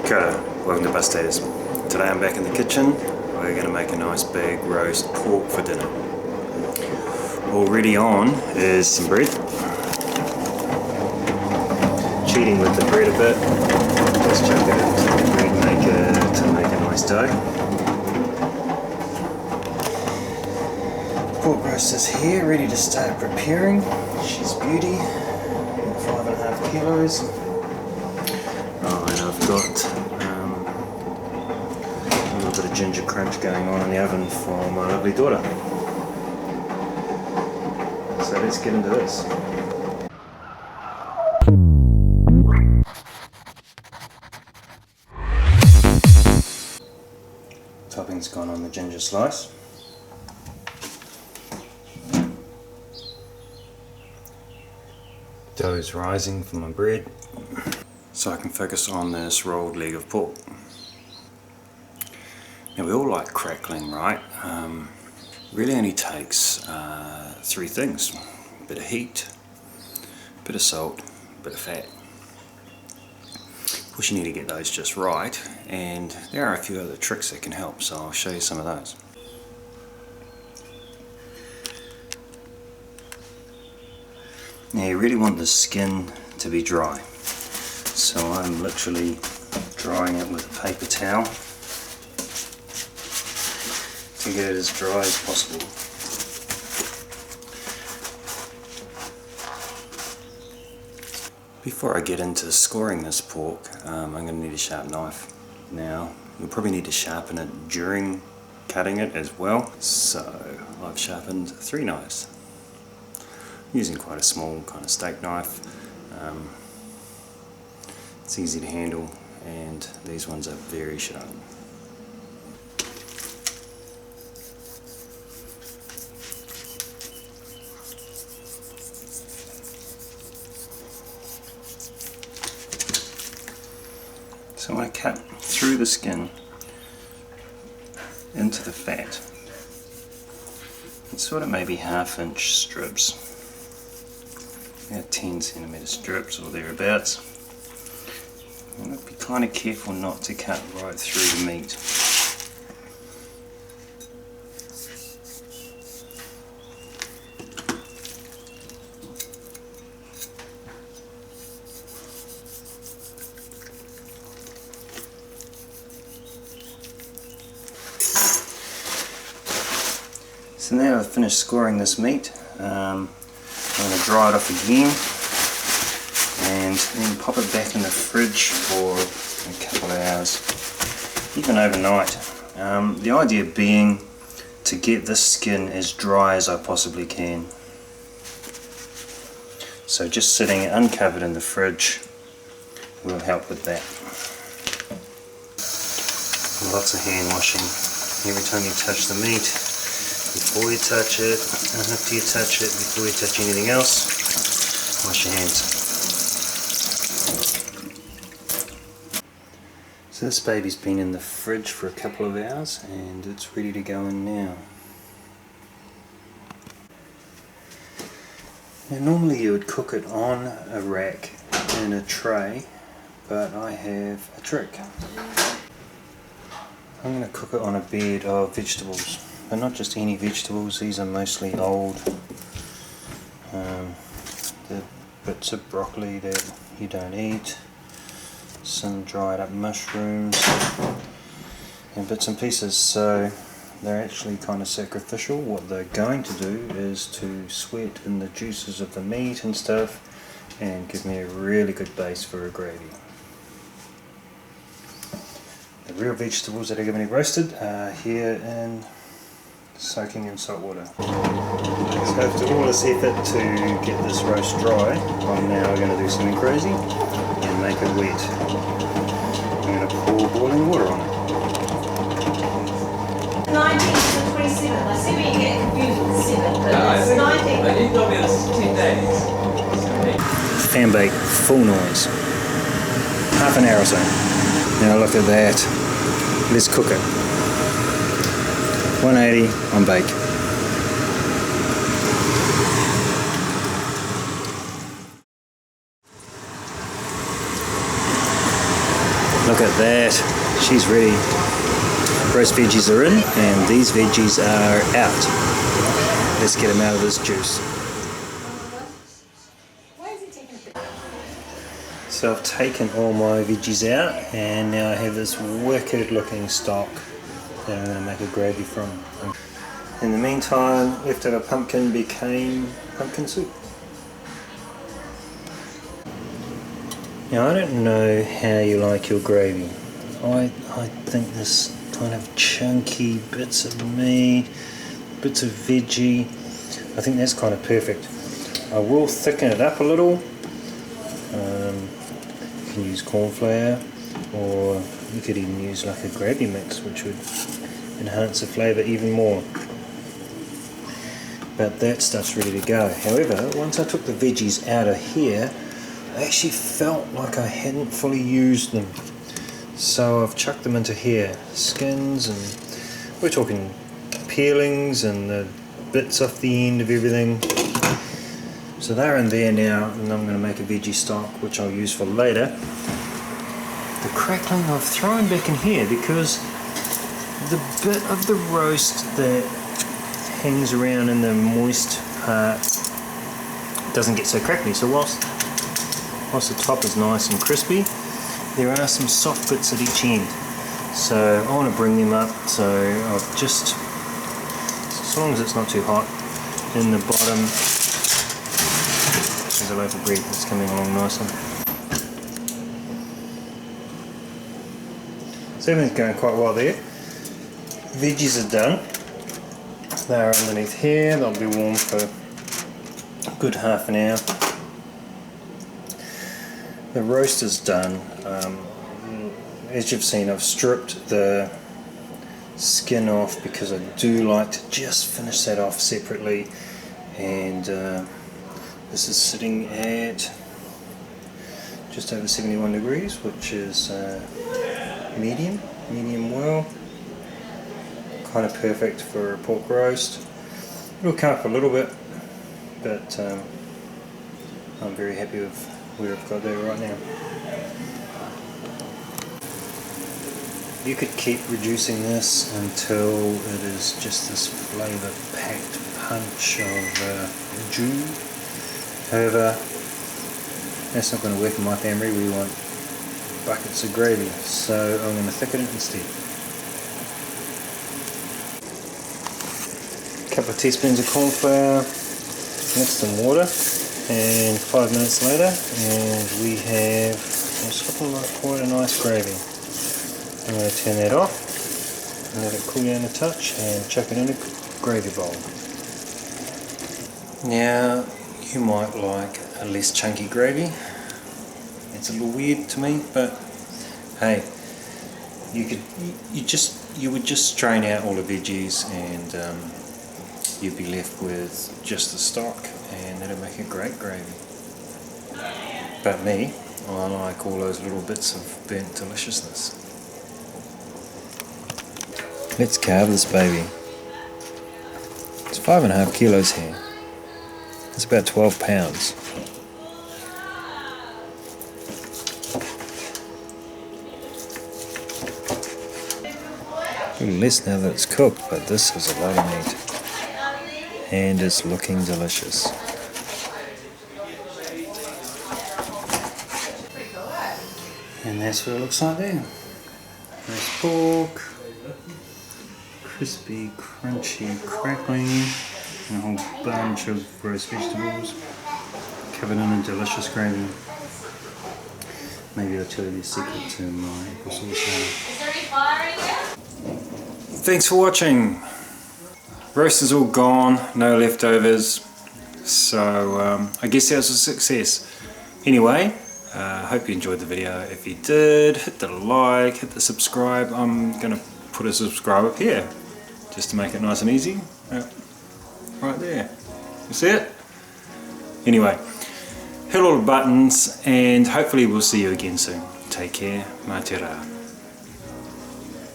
Kia ora, welcome to Bustators. Today I'm back in the kitchen. We're going to make a nice big roast pork for dinner. Already on is some bread. Cheating with the bread a bit. Let's chuck it into the bread maker to make a nice dough. Pork roast is here, ready to start preparing. She's beauty, 5.5 kilos. Oh, and I've got a little bit of ginger crunch going on in the oven for my lovely daughter. So let's get into this. Topping's gone on the ginger slice. Dough's rising for my bread, so I can focus on this rolled leg of pork. Now we all like crackling, right? Really only takes 3 things: a bit of heat, a bit of salt, a bit of fat. Of course you need to get those just right, and there are a few other tricks that can help, so I'll show you some of those. Now you really want the skin to be dry, so I'm literally drying it with a paper towel to get it as dry as possible. Before I get into scoring this pork, I'm going to need a sharp knife. Now you'll probably need to sharpen it during cutting it as well, so I've sharpened 3 knives. Using quite a small kind of steak knife. It's easy to handle, and these ones are very sharp. So I cut through the skin into the fat. It's sort of maybe 1/2 inch strips. 10 centimetre strips or thereabouts. And be kind of careful not to cut right through the meat. So now I've finished scoring this meat. I'm going to dry it off again and then pop it back in the fridge for a couple of hours, even overnight. The idea being to get this skin as dry as I possibly can. So just sitting uncovered in the fridge will help with that. Lots of hand washing every time you touch the meat. Before you touch it, and after you touch it, before you touch anything else, wash your hands. So this baby's been in the fridge for a couple of hours and it's ready to go in now. Now normally you would cook it on a rack in a tray, but I have a trick. I'm going to cook it on a bed of vegetables. But not just any vegetables, these are mostly old the bits of broccoli that you don't eat, some dried up mushrooms and bits and pieces, so they're actually kind of sacrificial. What they're going to do is to sweat in the juices of the meat and stuff and give me a really good base for a gravy. The real vegetables that are going to be roasted are here in soaking in salt water. So after all this effort to get this roast dry, I'm now going to do something crazy and make it wet. I'm going to pour boiling water on it. 19 to 27. I see where you get confused with 7, but it's 19. But you told me it's 10 days. Fan bake, full noise. Half an hour or so. Now look at that. Let's cook it. 180 on bake. Look at that, she's ready. Roast veggies are in and these veggies are out. Let's get them out of this juice. So I've taken all my veggies out and now I have this wicked looking stock that I'm going to make a gravy from. In the meantime, leftover pumpkin became pumpkin soup. Now I don't know how you like your gravy. I think this kind of chunky bits of meat, bits of veggie, I think that's kind of perfect. I will thicken it up a little. You can use corn flour, or you could even use like a gravy mix, which would enhance the flavour even more. But that stuff's ready to go. However, once I took the veggies out of here, I actually felt like I hadn't fully used them. So I've chucked them into here. Skins, and we're talking peelings and the bits off the end of everything. So they're in there now, and I'm going to make a veggie stock which I'll use for later. The crackling I've thrown back in here because the bit of the roast that hangs around in the moist part doesn't get so crackly. So whilst the top is nice and crispy, there are some soft bits at each end. So I want to bring them up, so I've just, as long as it's not too hot, in the bottom there's a loaf of bread that's coming along nicely. So everything's going quite well there. Veggies are done. They're underneath here, they'll be warm for a good half an hour. The roast is done. As you've seen, I've stripped the skin off because I do like to just finish that off separately, and this is sitting at just over 71 degrees, which is medium well. Kind of perfect for a pork roast. It'll come up a little bit, but I'm very happy with where I've got there right now. You could keep reducing this until it is just this flavour packed punch of jus. However, that's not going to work in my family. We want buckets of gravy, so I'm going to thicken it instead. Couple of teaspoons of corn flour, mix some water, and 5 minutes later, and we have what's looking like quite a nice gravy. I'm going to turn that off, and let it cool down a touch, and chuck it in a gravy bowl. Now, you might like a less chunky gravy. It's a little weird to me, but hey, you would just strain out all the veggies, and you'd be left with just the stock, and that'll make a great gravy. But me, I like all those little bits of burnt deliciousness. Let's carve this baby. It's 5.5 kilos here. It's about 12 pounds. A little less now that it's cooked, but this is a lot of meat. And it's looking delicious. And that's what it looks like there. Roast pork, crispy, crunchy, crackling, and a whole bunch of roast vegetables covered in a delicious gravy. Maybe I'll tell you the secret to my apple sauce. Thanks for watching. Roast is all gone, no leftovers, so I guess that was a success. Anyway, hope you enjoyed the video. If you did, hit the like, hit the subscribe. I'm going to put a subscribe up here, just to make it nice and easy. Right there. You see it? Anyway, hit all the buttons, and hopefully we'll see you again soon. Take care, mā te rā.